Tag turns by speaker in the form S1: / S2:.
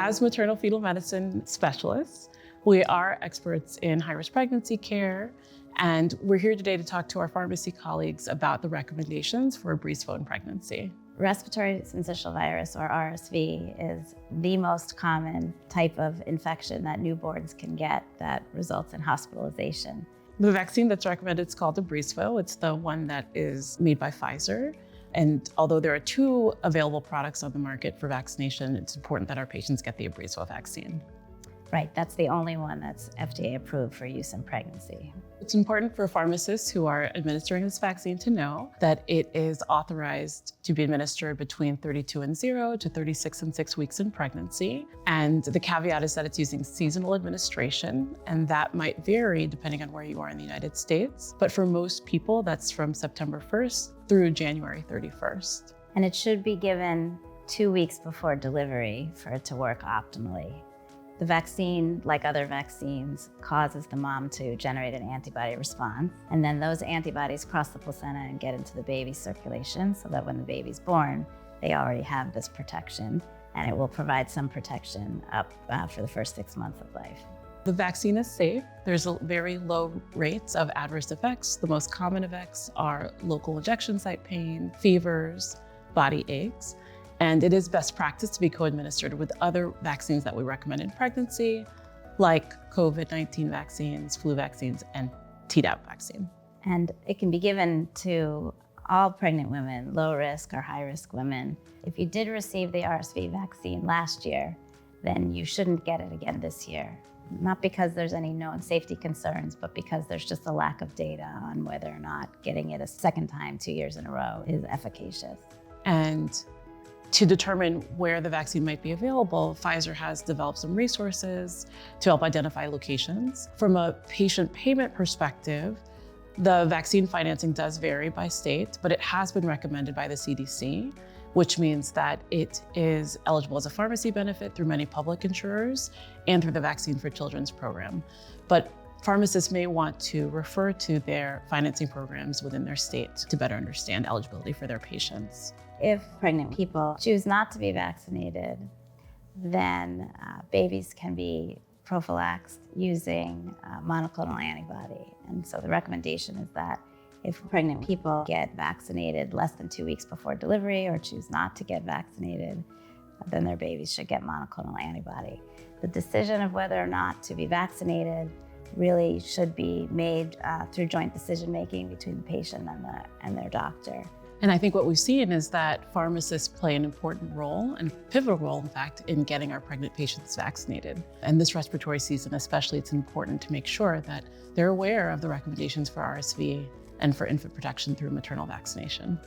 S1: As maternal-fetal medicine specialists, we are experts in high-risk pregnancy care, and we're here today to talk to our pharmacy colleagues about the recommendations for a breech-phone pregnancy.
S2: Respiratory syncytial virus, or RSV, is the most common type of infection that newborns can get that results in hospitalization.
S1: The vaccine that's recommended is called Abrysvo. It's the one that is made by Pfizer. And although there are 2 available products on the market for vaccination, it's important that our patients get the Abrysvo vaccine.
S2: Right, that's the only one that's FDA approved for use in pregnancy.
S1: It's important for pharmacists who are administering this vaccine to know that it is authorized to be administered between 32 and 0 to 36 and 6 weeks in pregnancy. And the caveat is that it's using seasonal administration, and that might vary depending on where you are in the United States. But for most people, that's from September 1st through January 31st.
S2: And it should be given 2 weeks before delivery for it to work optimally. The vaccine, like other vaccines, causes the mom to generate an antibody response. And then those antibodies cross the placenta and get into the baby's circulation so that when the baby's born, they already have this protection, and it will provide some protection up for the first 6 months of life.
S1: The vaccine is safe. There's very low rates of adverse effects. The most common effects are local injection site pain, fevers, body aches. And it is best practice to be co-administered with other vaccines that we recommend in pregnancy, like COVID-19 vaccines, flu vaccines, and Tdap vaccine.
S2: And it can be given to all pregnant women, low risk or high risk women. If you did receive the RSV vaccine last year, then you shouldn't get it again this year. Not because there's any known safety concerns, but because there's just a lack of data on whether or not getting it a second time 2 years in a row is efficacious.
S1: And to determine where the vaccine might be available, Pfizer has developed some resources to help identify locations. From a patient payment perspective, the vaccine financing does vary by state, but it has been recommended by the CDC, which means that it is eligible as a pharmacy benefit through many public insurers and through the Vaccine for Children's program. But pharmacists may want to refer to their financing programs within their state to better understand eligibility for their patients.
S2: If pregnant people choose not to be vaccinated, then babies can be prophylaxed using monoclonal antibody. And so the recommendation is that if pregnant people get vaccinated less than 2 weeks before delivery or choose not to get vaccinated, then their babies should get monoclonal antibody. The decision of whether or not to be vaccinated really should be made through joint decision-making between the patient and their doctor.
S1: And I think what we've seen is that pharmacists play an important role, and pivotal role, in fact, in getting our pregnant patients vaccinated. And this respiratory season especially, it's important to make sure that they're aware of the recommendations for RSV and for infant protection through maternal vaccination.